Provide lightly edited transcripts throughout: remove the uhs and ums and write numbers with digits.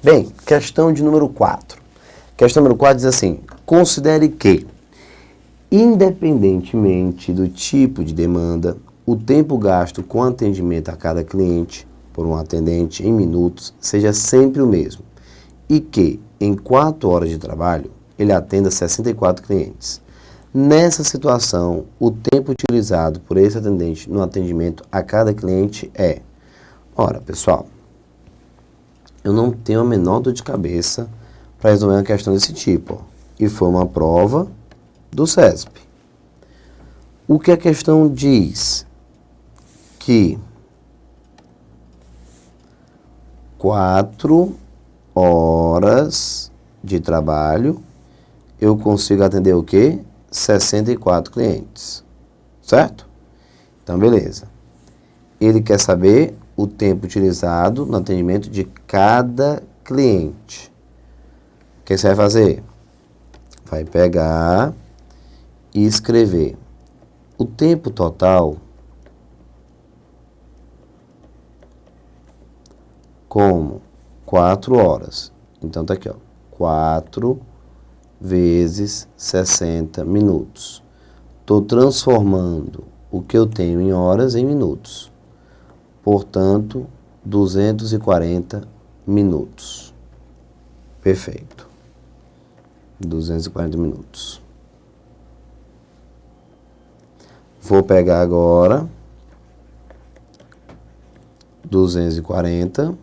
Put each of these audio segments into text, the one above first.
Bem, questão de número 4. Questão número 4 diz assim: considere que, independentemente do tipo de demanda, o tempo gasto com atendimento a cada cliente por um atendente em minutos seja sempre o mesmo e que, em 4 horas de trabalho, ele atenda 64 clientes. Nessa situação, o tempo utilizado por esse atendente no atendimento a cada cliente é... Ora, pessoal, eu não tenho a menor dor de cabeça para resolver uma questão desse tipo. E foi uma prova do CESP. O que a questão diz? Que 4 horas de trabalho eu consigo atender o quê? 64 clientes. Certo? Então, beleza. Ele quer saber o tempo utilizado no atendimento de cada cliente. O que você vai fazer? Vai pegar e escrever o tempo total como 4 horas. Então tá aqui, ó. 4 vezes 60 minutos. Estou transformando o que eu tenho em horas em minutos. Portanto, 240 minutos. Perfeito. 240 minutos. Vou pegar agora 240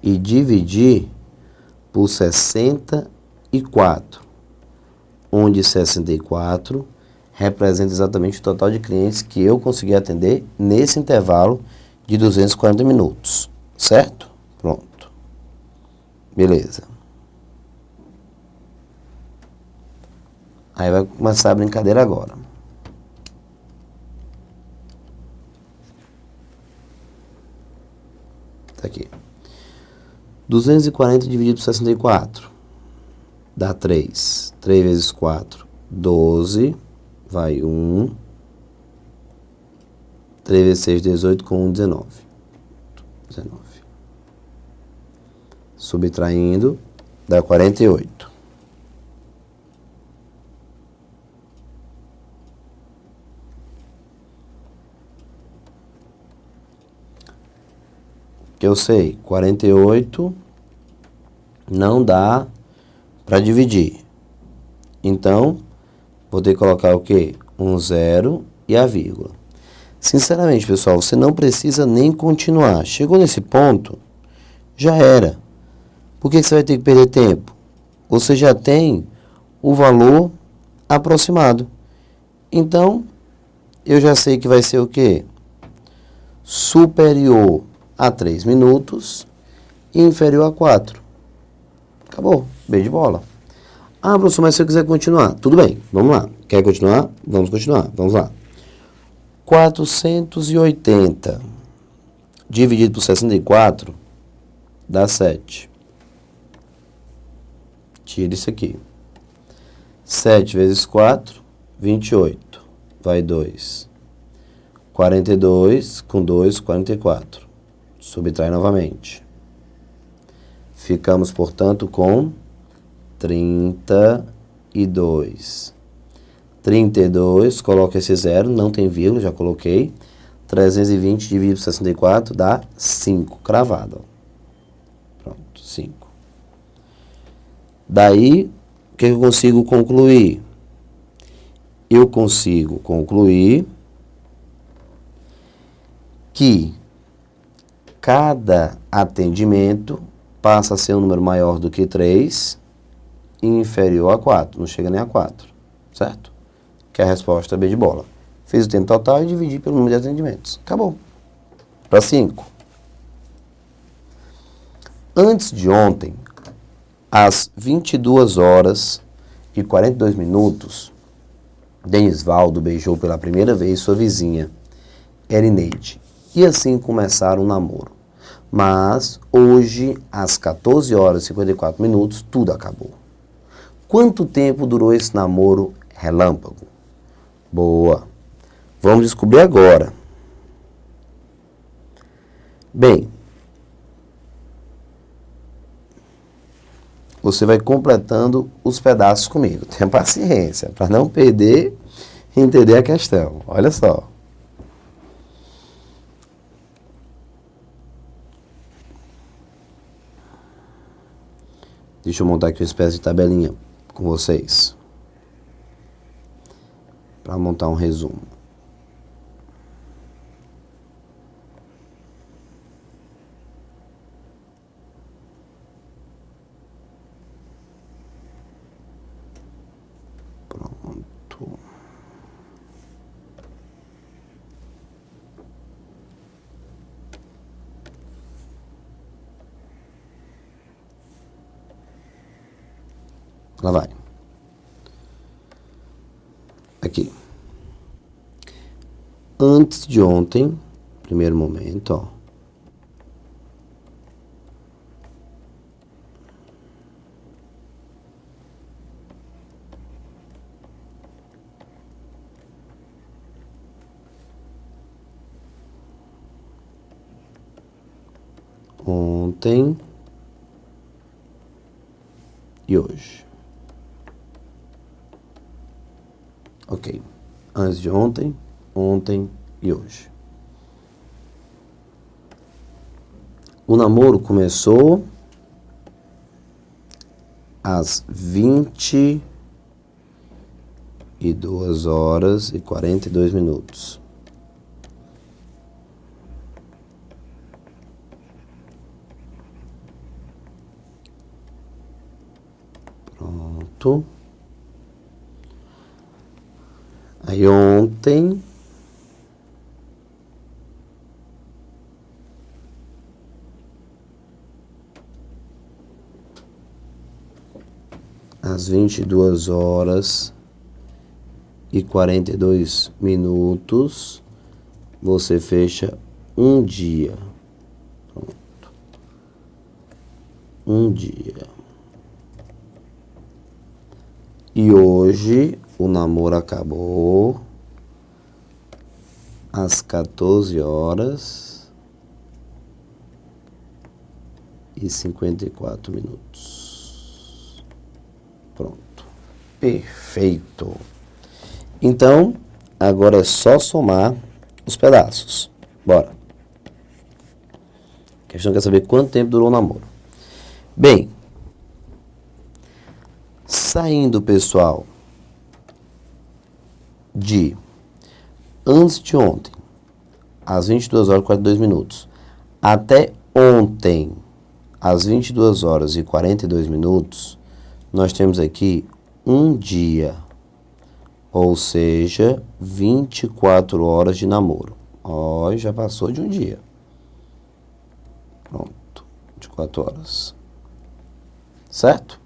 e dividir por 64, onde 64 representa exatamente o total de clientes que eu consegui atender nesse intervalo de 240 minutos, certo? Pronto. Beleza. Aí vai começar a brincadeira agora. Tá aqui. 240 dividido por 64 dá 3. 3 vezes 4, 12. Vai 1. 3 vezes 6, 18. Com 1, 19. 19. Subtraindo, dá 48. Que eu sei, 48 não dá para dividir. Então, vou ter que colocar o quê? Um zero e a vírgula. Sinceramente, pessoal, você não precisa nem continuar. Chegou nesse ponto, já era. Por que você vai ter que perder tempo? Você já tem o valor aproximado. Então, eu já sei que vai ser o quê? Superior a 3 minutos e inferior a 4. Acabou. Bem de bola. Ah, professor, mas se eu quiser continuar, tudo bem, vamos lá. Quer continuar? Vamos continuar. Vamos lá. 480 dividido por 64 dá 7. Tira isso aqui. 7 vezes 4, 28. Vai 2. 42 com 2, 44. Subtrai novamente. Ficamos, portanto, com 32. 32, coloca esse zero, não tem vírgula, já coloquei. 320 dividido por 64 dá 5, cravado. Pronto, 5. Daí, o que eu consigo concluir? Eu consigo concluir que cada atendimento passa a ser um número maior do que 3 e inferior a 4. Não chega nem a 4, certo? Que é a resposta B de bola. Fiz o tempo total e dividi pelo número de atendimentos. Acabou. Para 5. Antes de ontem, às 22 horas e 42 minutos, Denisvaldo beijou pela primeira vez sua vizinha, Erineide, e assim começaram o namoro. Mas hoje, às 14 horas e 54 minutos, tudo acabou. Quanto tempo durou esse namoro relâmpago? Boa. Vamos descobrir agora. Bem, você vai completando os pedaços comigo. Tenha paciência, para não perder e entender a questão. Olha só. Deixa eu montar aqui uma espécie de tabelinha com vocês, para montar um resumo. Pronto. Lá vai. Aqui. Antes de ontem, primeiro momento, ó. Ontem e hoje. Ok. Antes de ontem, ontem e hoje. O namoro começou às 22h42. Pronto. Aí ontem, às 22h42, você fecha um dia. Pronto. Um dia. E hoje o namoro acabou às 14h54. Pronto. Perfeito. Então, agora é só somar os pedaços. Bora. A questão quer saber quanto tempo durou o namoro. Bem, saindo, pessoal, de antes de ontem, às 22h42, até ontem, às 22h42, nós temos aqui um dia, ou seja, 24 horas de namoro. Ó, já passou de um dia. Pronto, 24 horas. Certo?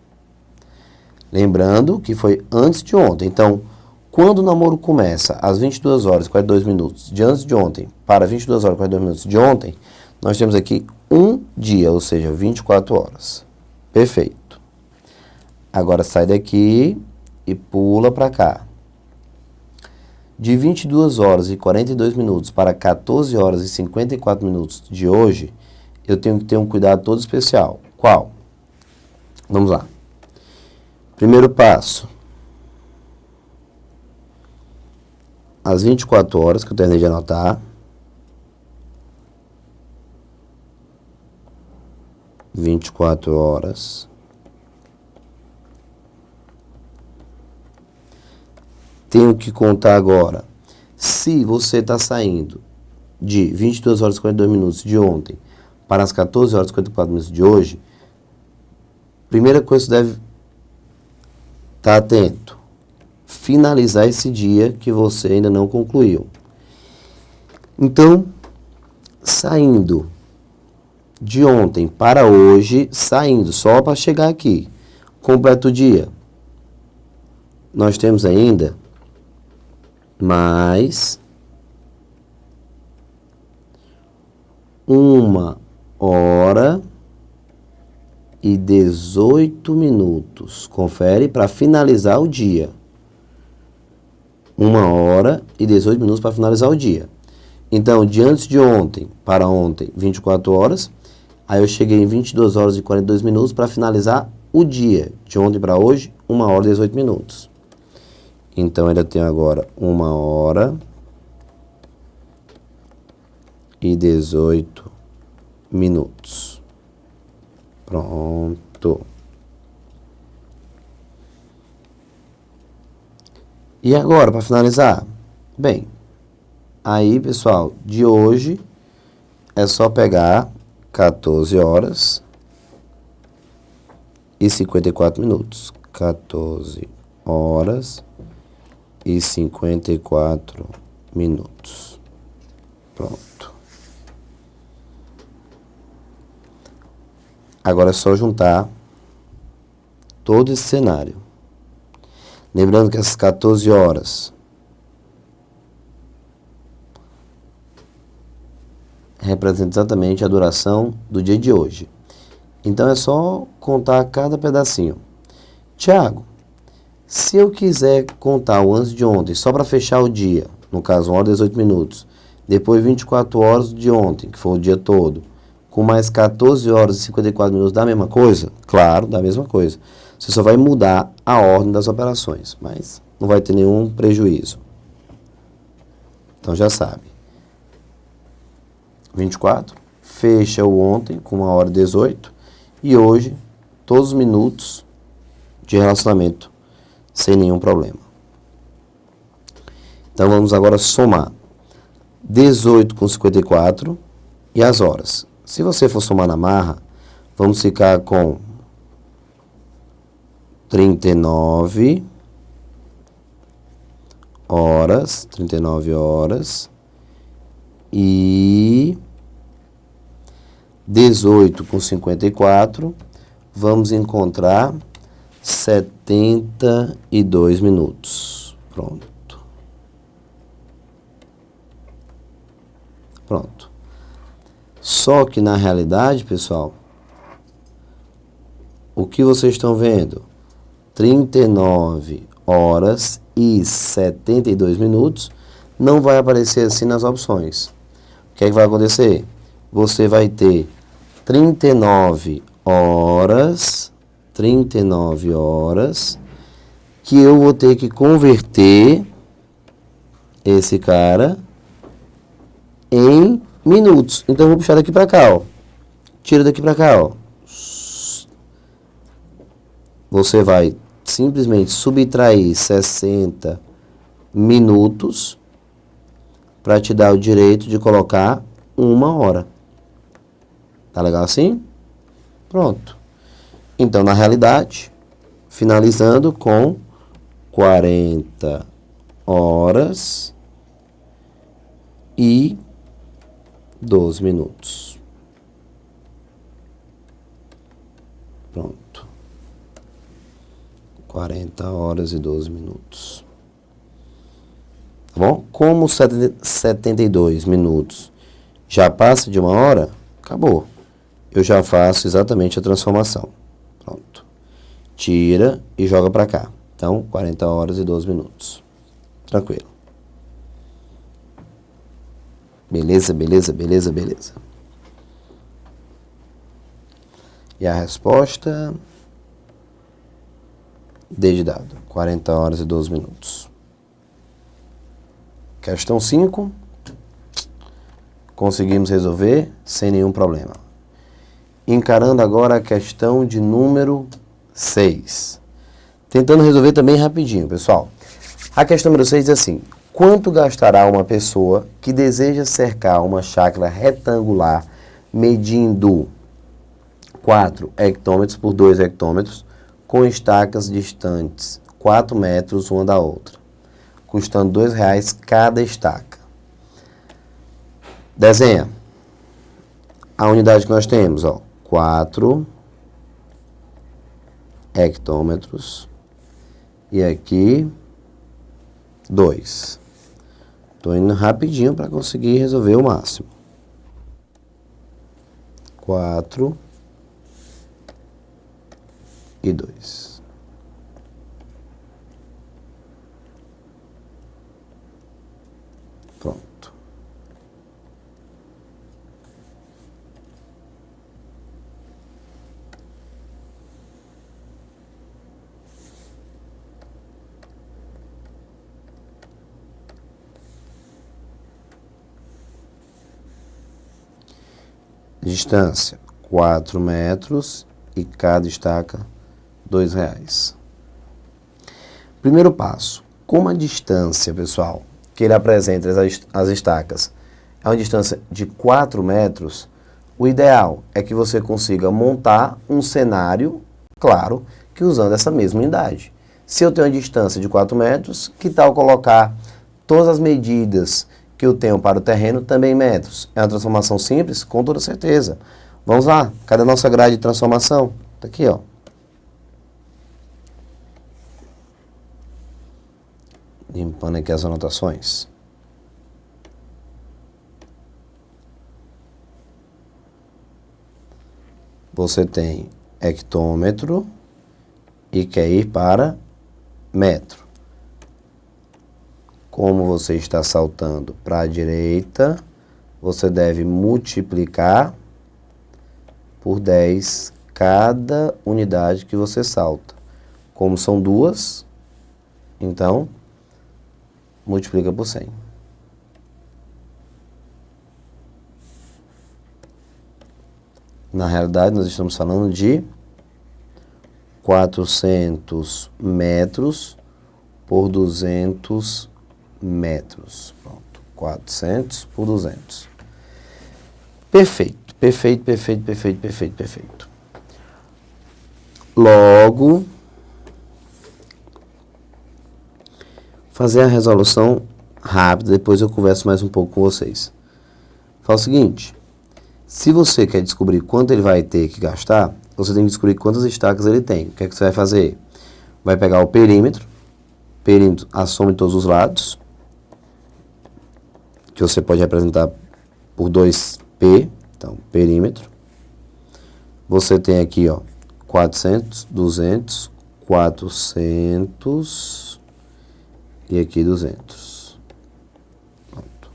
Lembrando que foi antes de ontem. Então, quando o namoro começa às 22h42 de antes de ontem para 22h42 de ontem, nós temos aqui um dia, ou seja, 24 horas. Perfeito. Agora sai daqui e pula para cá. De 22h42 para 14h54 de hoje, eu tenho que ter um cuidado todo especial. Qual? Vamos lá. Primeiro passo. Às 24 horas, que eu terminei de anotar. 24 horas. Tenho que contar agora. Se você está saindo de 22h42 de ontem para as 14h54 de hoje, primeira coisa que você deve estar atento. Finalizar esse dia que você ainda não concluiu. Então, saindo de ontem para hoje, saindo só para chegar aqui, completo o dia, nós temos ainda mais 1h18. Confere para finalizar o dia. 1h18 para finalizar o dia. Então, de antes de ontem para ontem, 24 horas. Aí eu cheguei em 22 horas e 42 minutos para finalizar o dia. De ontem para hoje, 1 hora e 18 minutos. Então, ainda tenho agora 1 hora e 18 minutos. Pronto. E agora, para finalizar? Bem, aí, pessoal, de hoje é só pegar 14 horas e 54 minutos. 14 horas e 54 minutos. Pronto. Agora é só juntar todo esse cenário. Lembrando que essas 14 horas representa exatamente a duração do dia de hoje. Então é só contar cada pedacinho. Tiago, se eu quiser contar o antes de ontem, só para fechar o dia, no caso 1 hora e 18 minutos, depois 24 horas de ontem, que foi o dia todo, com mais 14 horas e 54 minutos da mesma coisa? Claro, da mesma coisa. Você só vai mudar a ordem das operações, mas não vai ter nenhum prejuízo. Então já sabe. 24, fecha o ontem com 1 hora e 18 e hoje todos os minutos de relacionamento sem nenhum problema. Então vamos agora somar 18 com 54 e as horas. Se você for somar na marra, vamos ficar com 39 horas e 18 com 54, vamos encontrar 72 minutos. Pronto. Só que na realidade, pessoal, o que vocês estão vendo? 39 horas e 72 minutos não vai aparecer assim nas opções. O que é que vai acontecer? Você vai ter 39 horas que eu vou ter que converter esse cara em minutos. Então eu vou puxar daqui para cá, ó. Tira daqui para cá, ó. Você vai simplesmente subtrair 60 minutos para te dar o direito de colocar 1 hora. Tá legal assim? Pronto. Então, na realidade, finalizando com 40 horas e 12 minutos. Pronto. 40 horas e 12 minutos. Tá bom? Como 72 minutos já passa de 1 hora, acabou. Eu já faço exatamente a transformação. Pronto. Tira e joga para cá. Então, 40 horas e 12 minutos. Tranquilo. Beleza. E a resposta... D de dado. 40 horas e 12 minutos. Questão 5. Conseguimos resolver sem nenhum problema. Encarando agora a questão de número 6. Tentando resolver também rapidinho, pessoal. A questão número 6 diz assim: quanto gastará uma pessoa que deseja cercar uma chácara retangular medindo 4 hectômetros por 2 hectômetros com estacas distantes 4 metros uma da outra, custando R$2 cada estaca? Desenha. A unidade que nós temos, ó, 4 hectômetros e aqui 2. Estou indo rapidinho para conseguir resolver o máximo. 4 e 2. Pronto. Distância, 4 metros e cada estaca, R$2. Primeiro passo, como a distância, pessoal, que ele apresenta as estacas é uma distância de 4 metros, o ideal é que você consiga montar um cenário, claro, que usando essa mesma unidade. Se eu tenho uma distância de 4 metros, que tal colocar todas as medidas que eu tenho para o terreno também em metros? É uma transformação simples? Com toda certeza. Vamos lá, cadê a nossa grade de transformação? Está aqui, ó. Limpando aqui as anotações. Você tem hectômetro e quer ir para metro. Como você está saltando para a direita, você deve multiplicar por 10 cada unidade que você salta. Como são duas, então multiplica por 100. Na realidade, nós estamos falando de 400 metros por 200 metros. Pronto, 400 por 200. Perfeito, perfeito, perfeito, perfeito, perfeito, perfeito. Logo, fazer a resolução rápida, depois eu converso mais um pouco com vocês. Fala o seguinte, se você quer descobrir quanto ele vai ter que gastar, você tem que descobrir quantas estacas ele tem. O que é que você vai fazer? Vai pegar o perímetro, a soma de todos os lados, que você pode representar por 2P, então, perímetro. Você tem aqui, ó, 400, 200, 400 e aqui 200. Pronto.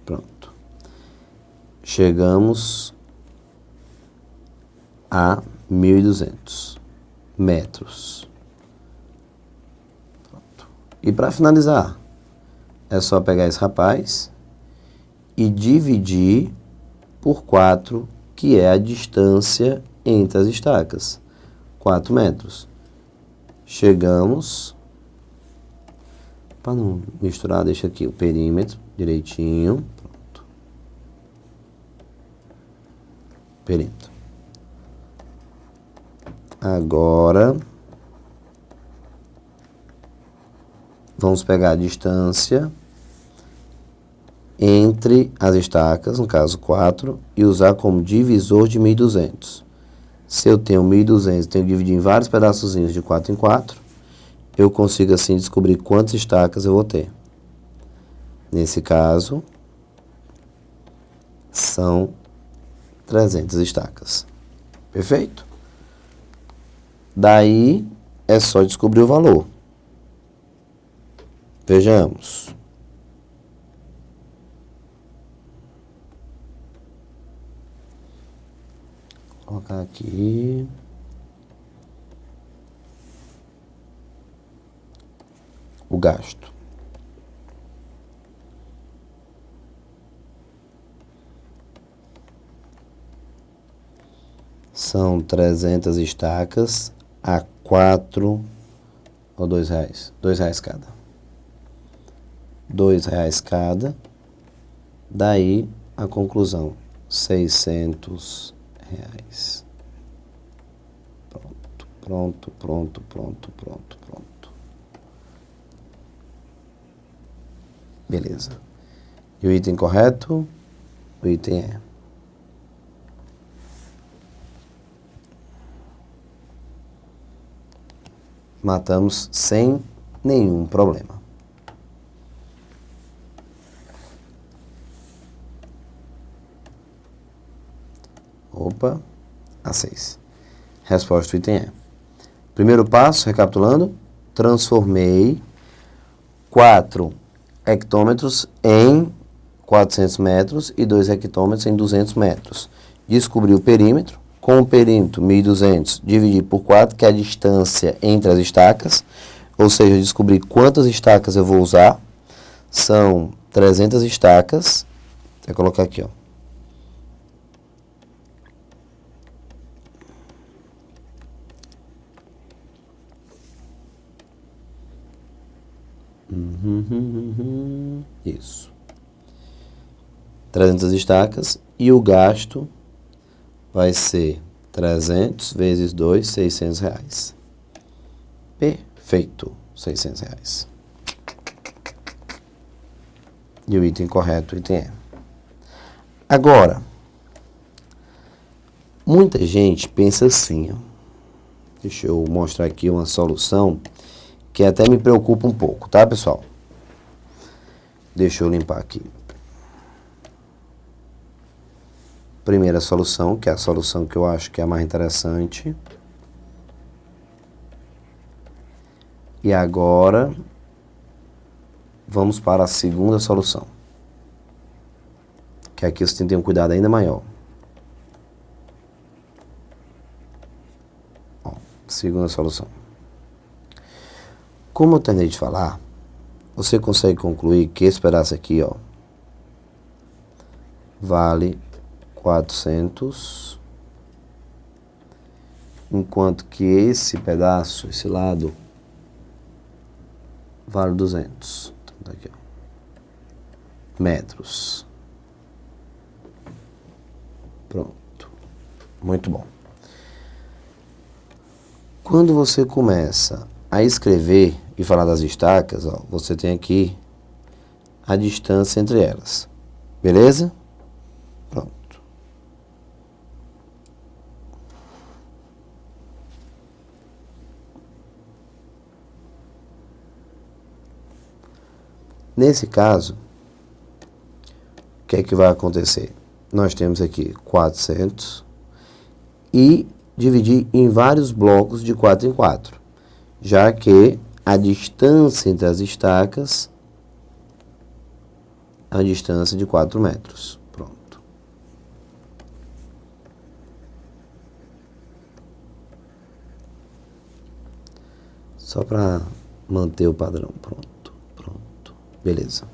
Pronto. Chegamos a 1.200 metros. Pronto. E para finalizar, é só pegar esse rapaz e dividir por 4, que é a distância entre as estacas. 4 metros. Chegamos, para não misturar, deixa aqui o perímetro direitinho. Pronto. Perímetro. Agora, vamos pegar a distância entre as estacas, no caso 4, e usar como divisor de 1.200. Se eu tenho 1.200 e tenho que dividir em vários pedaçozinhos de 4 em 4, eu consigo assim descobrir quantas estacas eu vou ter. Nesse caso, são 300 estacas. Perfeito? Daí, é só descobrir o valor. Vejamos. Vou colocar aqui. O gasto. São 300 estacas a 4 ou R$2. R$2 cada. R$2 cada. Daí a conclusão, R$600. Pronto, pronto, pronto, pronto, pronto. Beleza. E o item correto? O item é matamos sem nenhum problema. Opa, A6. Resposta do item é. Primeiro passo, recapitulando, transformei 4 hectômetros em 400 metros e 2 hectômetros em 200 metros. Descobri o perímetro, com o perímetro 1.200, dividir por 4, que é a distância entre as estacas, ou seja, eu descobri quantas estacas eu vou usar, são 300 estacas, vou colocar aqui, ó. Isso. 300 estacas e o gasto vai ser 300 vezes 2, 600 reais. Perfeito, 600 reais. E o item correto, o item é. Agora, muita gente pensa assim, ó. Deixa eu mostrar aqui uma solução que até me preocupa um pouco, tá, pessoal? Deixa eu limpar aqui. Primeira solução, que é a solução que eu acho que é a mais interessante. E agora, vamos para a segunda solução. Que aqui você tem que ter um cuidado ainda maior. Ó, segunda solução. Como eu terminei de falar, você consegue concluir que esse pedaço aqui, ó, vale 400, enquanto que esse pedaço, esse lado, vale 200. Então, tá aqui, ó, metros. Pronto. Muito bom. Quando você começa a escrever e falar das estacas, ó, você tem aqui a distância entre elas. Beleza? Pronto. Nesse caso, o que é que vai acontecer? Nós temos aqui 400 e dividir em vários blocos de 4 em 4, já que a distância entre as estacas é a distância de 4 metros. Pronto. Só para manter o padrão. Pronto, pronto. Beleza.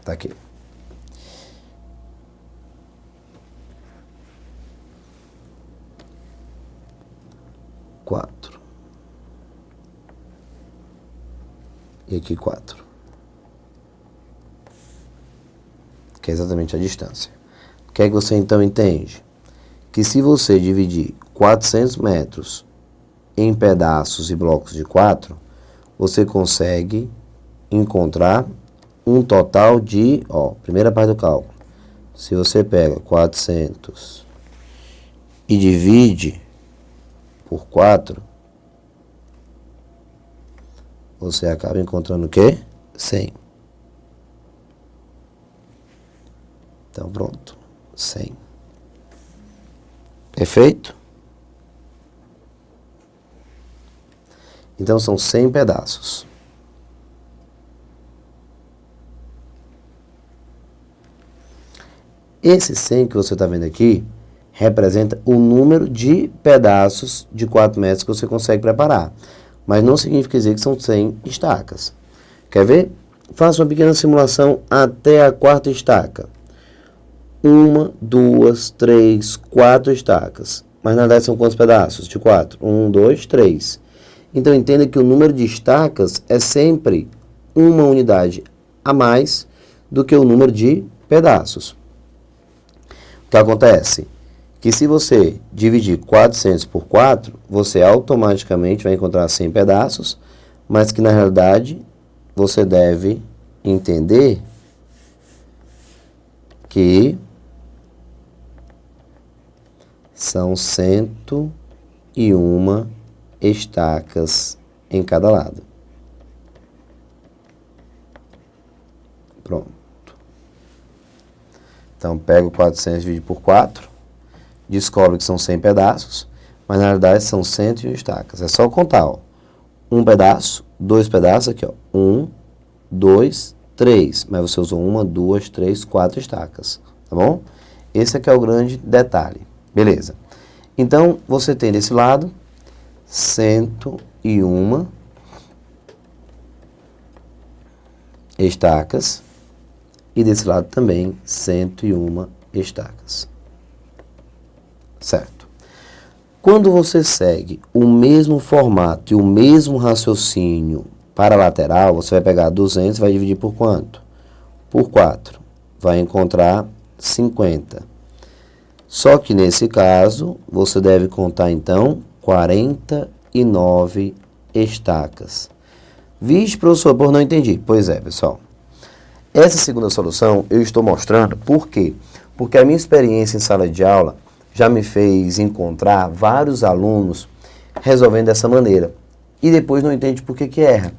Tá aqui. Quatro. E aqui 4. Que é exatamente a distância. O que é que você então entende? Que se você dividir 400 metros em pedaços e blocos de 4, você consegue encontrar um total de, ó, primeira parte do cálculo. Se você pega 400 e divide por 4, você acaba encontrando o quê? 100. Então, pronto. 100. Perfeito? Então, são 100 pedaços. Esse 100 que você está vendo aqui representa o número de pedaços de 4 metros que você consegue preparar. Mas não significa dizer que são 100 estacas. Quer ver? Faça uma pequena simulação até a 4ª estaca. 1, 2, 3, 4 estacas. Mas na verdade são quantos pedaços? De 4. 1, 2, 3. Então entenda que o número de estacas é sempre uma unidade a mais do que o número de pedaços. O que acontece? Que se você dividir 400 por 4, você automaticamente vai encontrar 100 pedaços, mas que na realidade você deve entender que são 101 estacas em cada lado. Pronto. Então, pega o 400 e divide por 4, descobre que são 100 pedaços, mas na realidade são 101 estacas. É só contar, ó. Um pedaço, 2 pedaços, aqui, ó. 1, 2, 3. Mas você usou 1, 2, 3, 4 estacas, tá bom? Esse aqui é o grande detalhe. Beleza. Então, você tem desse lado 101 estacas e desse lado também 101 estacas. Certo? Quando você segue o mesmo formato e o mesmo raciocínio para a lateral, você vai pegar 200 e vai dividir por quanto? Por 4. Vai encontrar 50. Só que nesse caso, você deve contar então 49 estacas. Vixe, professor, por não entendi. Pois é, pessoal. Essa segunda solução eu estou mostrando por quê? Porque a minha experiência em sala de aula já me fez encontrar vários alunos resolvendo dessa maneira. E depois não entende por que erra.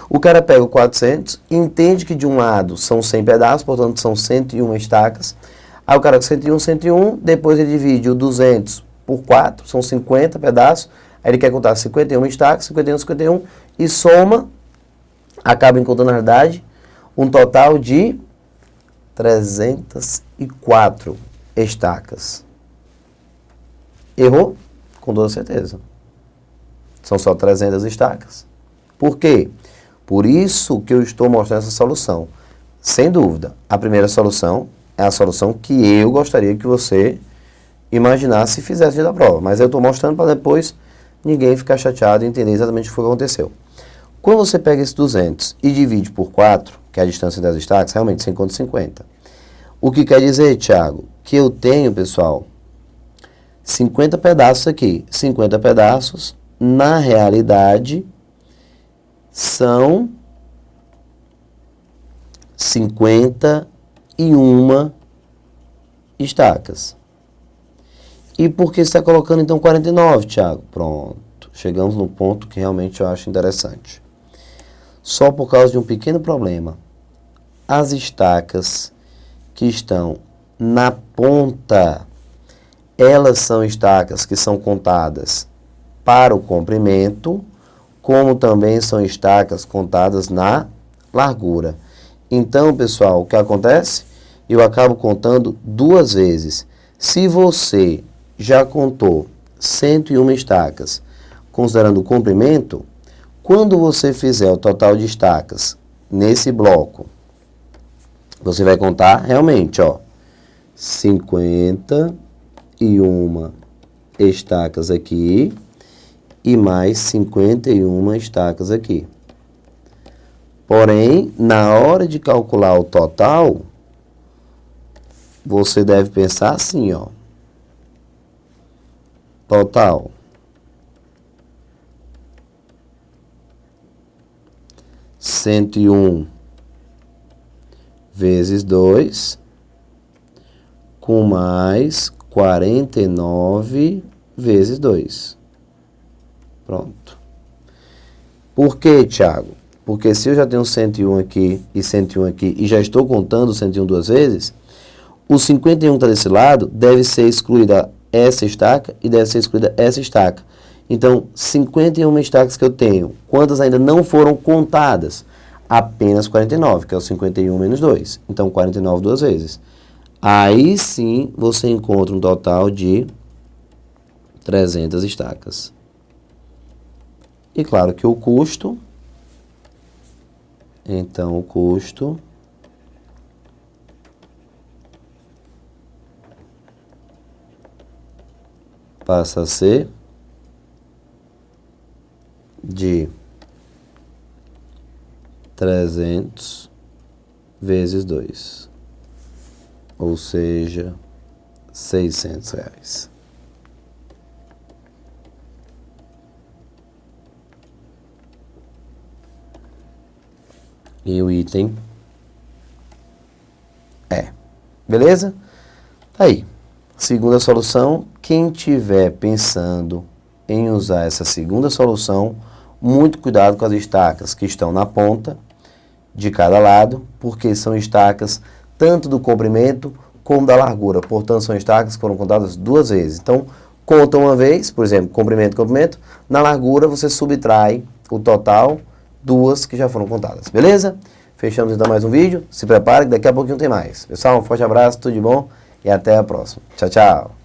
O cara pega o 400, entende que de um lado são 100 pedaços, portanto são 101 estacas. Aí o cara com 101, 101, depois ele divide o 200 por 4, são 50 pedaços. Aí ele quer contar 51 estacas, 51, 51, e soma, acaba encontrando na verdade, um total de 304 estacas. Errou? Com toda certeza. São só 300 estacas. Por quê? Por isso que eu estou mostrando essa solução. Sem dúvida, a primeira solução é a solução que eu gostaria que você imaginasse e fizesse da prova. Mas eu estou mostrando para depois ninguém ficar chateado e entender exatamente o que foi que aconteceu. Quando você pega esse 200 e divide por 4, que é a distância das estacas, realmente você encontra 50. O que quer dizer, Thiago? Que eu tenho, pessoal, 50 pedaços aqui. 50 pedaços, na realidade, são 51 estacas. E por que você está colocando, então, 49, Thiago? Pronto. Chegamos no ponto que realmente eu acho interessante. Só por causa de um pequeno problema. As estacas que estão na ponta, elas são estacas que são contadas para o comprimento, como também são estacas contadas na largura. Então, pessoal, o que acontece? Eu acabo contando duas vezes. Se você já contou 101 estacas, considerando o comprimento, quando você fizer o total de estacas nesse bloco, você vai contar realmente, ó, 51 estacas aqui e mais 51 estacas aqui. Porém, na hora de calcular o total, você deve pensar assim, ó. Total. 101 vezes 2, com mais 49 vezes 2. Pronto. Por quê, Thiago? Porque se eu já tenho 101 aqui e 101 aqui e já estou contando 101 duas vezes, o 51 que está desse lado deve ser excluída essa estaca e deve ser excluída essa estaca. Então, 51 estacas que eu tenho, quantas ainda não foram contadas? Apenas 49, que é o 51 menos 2. Então, 49 duas vezes. Aí sim, você encontra um total de 300 estacas. E claro que o custo, então o custo passa a ser de 300 vezes 2, ou seja, R$600. E o item é. Beleza? Tá aí. Segunda solução. Quem tiver pensando em usar essa segunda solução, muito cuidado com as estacas que estão na ponta de cada lado, porque são estacas tanto do comprimento como da largura. Portanto, são estacas que foram contadas duas vezes. Então, conta uma vez, por exemplo, comprimento, comprimento. Na largura, você subtrai o total, duas que já foram contadas. Beleza? Fechamos então mais um vídeo. Se prepare que daqui a pouquinho tem mais. Pessoal, um forte abraço, tudo de bom e até a próxima. Tchau, tchau.